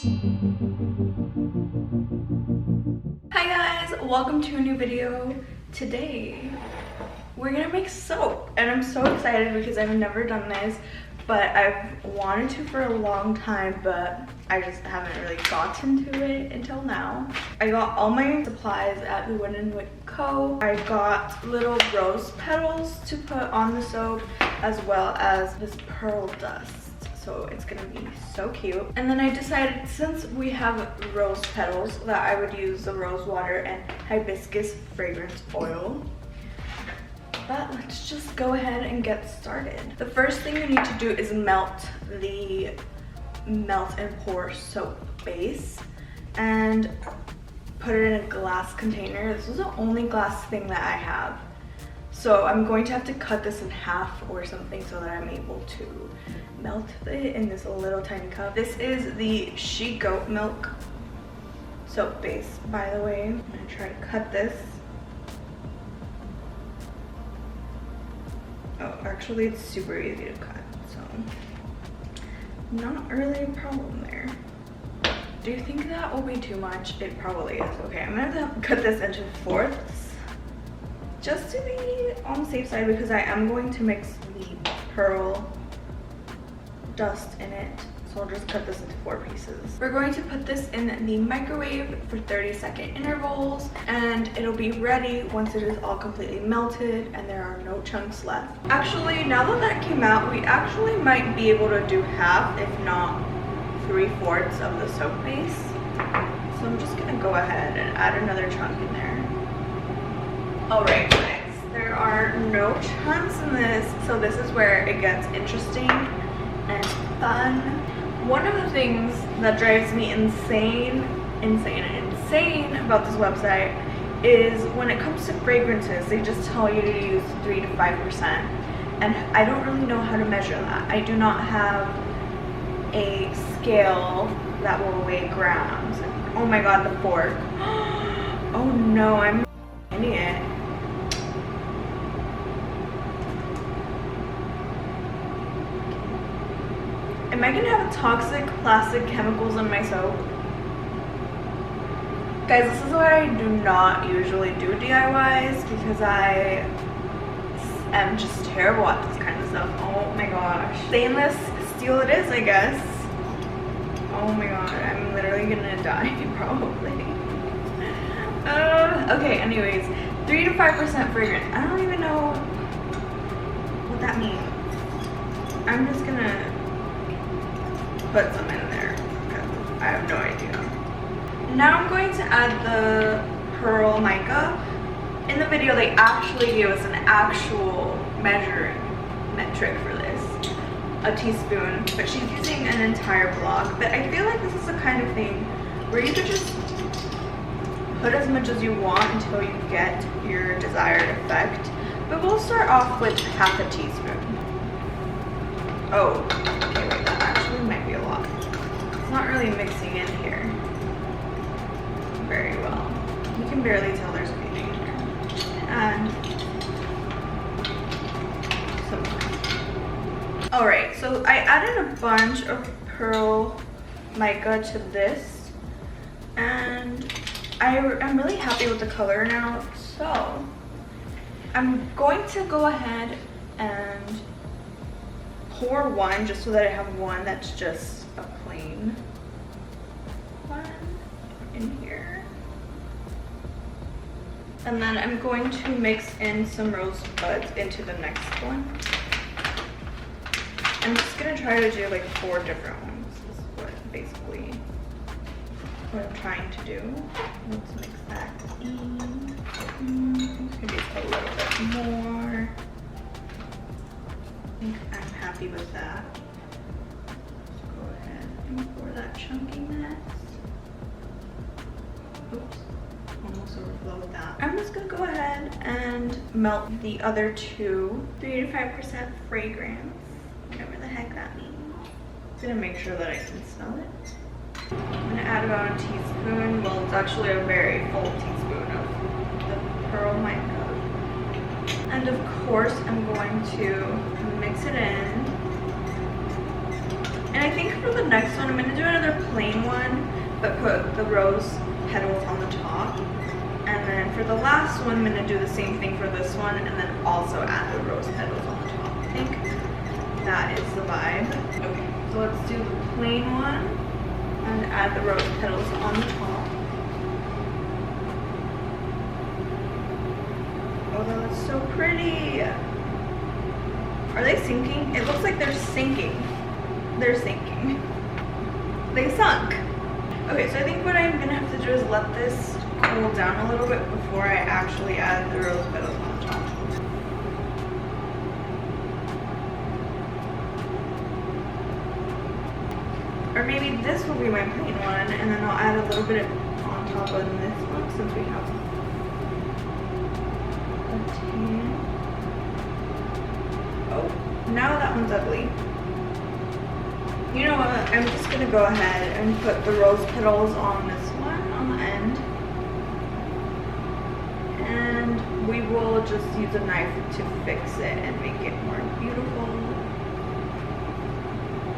Hi guys, welcome to a new video. Today we're gonna make soap and I'm so excited because I've never done this, but I've wanted to for a long time, but I just haven't really gotten to it until now. I got all my supplies at the Wooden Wick Co. I got little rose petals to put on the soap as well as this pearl dust. So it's gonna be so cute. And then I decided, since we have rose petals, that I would use the rose water and hibiscus fragrance oil. But let's just go ahead and get started. The first thing you need to do is melt the melt and pour soap base and put it in a glass container. This is the only glass thing that I have. So I'm going to have to cut this in half or something so that I'm able to melt it in this little tiny cup. This is the She Goat Milk soap base, by the way. I'm gonna try to cut this. Oh, actually it's super easy to cut, so not really a problem there. Do you think that will be too much? It probably is. Okay, I'm gonna have to cut this into fourths just to be on the safe side because I am going to mix the pearl dust in it. So I'll just cut this into 4 pieces. We're going to put this in the microwave for 30-second intervals and it'll be ready once it is all completely melted and there are no chunks left. Actually, now that that came out, we actually might be able to do half, if not 3/4 of the soap base. So I'm just gonna go ahead and add another chunk in there. Alright guys, there are no chunks in this, so this is where it gets interesting and fun. One of the things that drives me insane about this website is when it comes to fragrances, they just tell you to use 3 to 5%. And I don't really know how to measure that. I do not have a scale that will weigh grams. Oh my god, the fork. Oh no, I'm an idiot. Am I gonna have toxic plastic chemicals in my soap? Guys, this is why I do not usually do DIYs because I am just terrible at this kind of stuff. Oh my gosh. Stainless steel it is, I guess. Oh my god, I'm literally gonna die probably. Okay, anyways, 3 to 5% fragrance. I don't even know what that means. I'm just gonna put some in there because I have no idea. Now I'm going to add the pearl mica. In the video they actually gave us an actual measuring metric for this, a teaspoon, but she's using an entire block. But I feel like this is the kind of thing where you could just put as much as you want until you get your desired effect. But we'll start off with half a teaspoon. Oh, okay, wait, that actually might be a lot. It's not really mixing in here very well. You can barely tell there's anything in here. And some more. Alright, so I added a bunch of pearl mica to this, and I'm really happy with the color now, so I'm going to go ahead and pour one just so that I have one that's just a plain one in here. And then I'm going to mix in some rose buds into the next one. I'm just gonna try to do like 4 different ones. This is basically what I'm trying to do. Let's mix that in. Maybe a little bit more. I think I'm happy with that. Let's go ahead and pour that chunkiness. Oops, almost overflow with that. I'm just gonna go ahead and melt the other 2, 3 to 5% fragrance, whatever the heck that means. I'm gonna make sure that I can smell it. I'm gonna add about a teaspoon, well it's actually a very full teaspoon of the pearl mica. And of course I'm going to mix it in. And I think for the next one I'm gonna do another plain one but put the rose petals on the top. And then for the last one, I'm going to do the same thing for this one and then also add the rose petals on the top. I think that is the vibe. Okay, so let's do the plain one and add the rose petals on the top. Oh, that looks so pretty. Are they sinking? It looks like they're sinking. They're sinking. They sunk. Okay, so I think what I'm gonna have to do is let this cool down a little bit before I actually add the rose petals on the top. Or maybe this will be my plain one, and then I'll add a little bit on top of this one since we have a tan. Oh, now that one's ugly. You know what, I'm just gonna go ahead and put the rose petals on this one on the end. And we will just use a knife to fix it and make it more beautiful.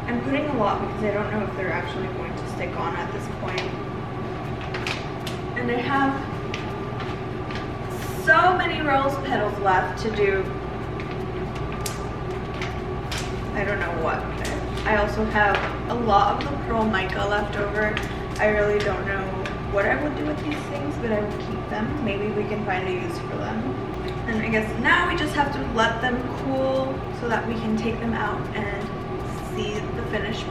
I'm putting a lot because I don't know if they're actually going to stick on at this point. And I have so many rose petals left to do. I don't know what. I also have a lot of the pearl mica left over. I really don't know what I would do with these things, but I will keep them. Maybe we can find a use for them. And I guess now we just have to let them cool so that we can take them out and see the finished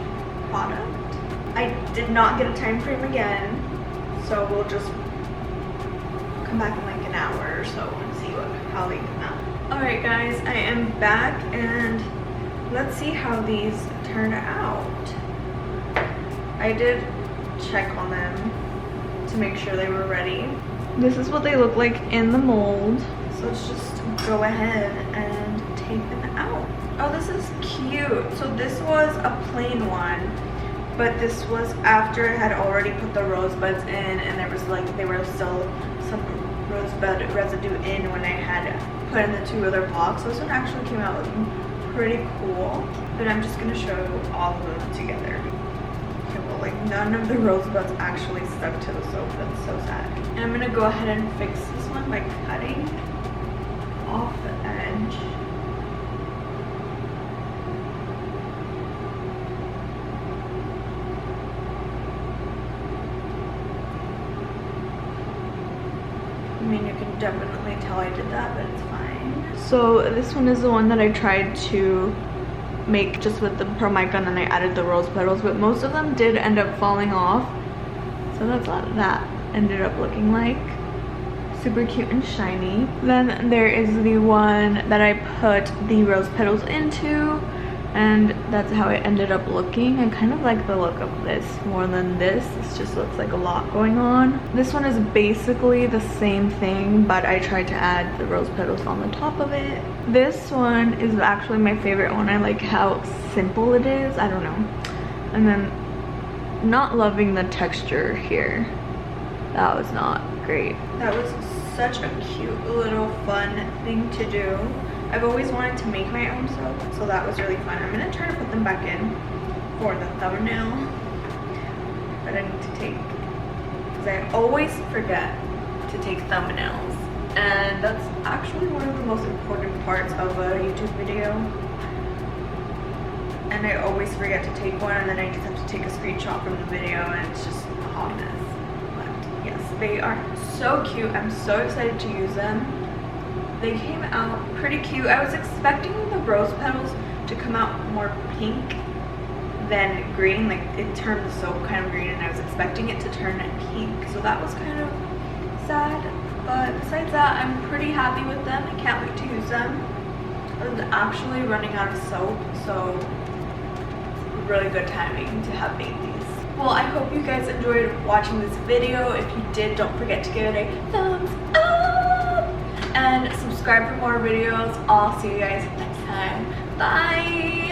product. I did not get a time frame again, so we'll just come back in like an hour or so and see how they come out. Alright guys, I am back and let's see how these turn out. I did check on them to make sure they were ready. This is what they look like in the mold. So let's just go ahead and take them out. Oh, this is cute. So this was a plain one, but this was after I had already put the rosebuds in and there was like, they were still some rosebud residue in when I had put in the two other blocks. So this one actually came out looking pretty cool, but I'm just gonna show all of them together. Okay, well, like none of the rosebuds actually stuck to the soap. That's so sad. And I'm gonna go ahead and fix this one by cutting off the edge. I mean, you can definitely tell I did that, but it's fine. So this one is the one that I tried to make just with the pearl mica and then I added the rose petals, but most of them did end up falling off. So that's what that ended up looking like. Super cute and shiny. Then there is the one that I put the rose petals into, and that's how it ended up looking. I kind of like the look of this more than this. This just looks like a lot going on. This one is basically the same thing, but I tried to add the rose petals on the top of it. This one is actually my favorite one. I like how simple it is. I don't know. And then not loving the texture here. That was not great. That was such a cute little fun thing to do. I've always wanted to make my own soap, so that was really fun. I'm gonna try to put them back in for the thumbnail that I need to take, because I always forget to take thumbnails, and that's actually one of the most important parts of a YouTube video. And I always forget to take one, and then I just have to take a screenshot from the video, and it's just a hot mess. But yes, they are so cute. I'm so excited to use them. They came out pretty cute. I was expecting the rose petals to come out more pink than green. Like it turned the soap kind of green and I was expecting it to turn pink. So that was kind of sad. But besides that, I'm pretty happy with them. I can't wait to use them. I was actually running out of soap, so it's really good timing to have made these. Well, I hope you guys enjoyed watching this video. If you did, don't forget to give it a thumbs up and subscribe for more videos. I'll see you guys next time. Bye!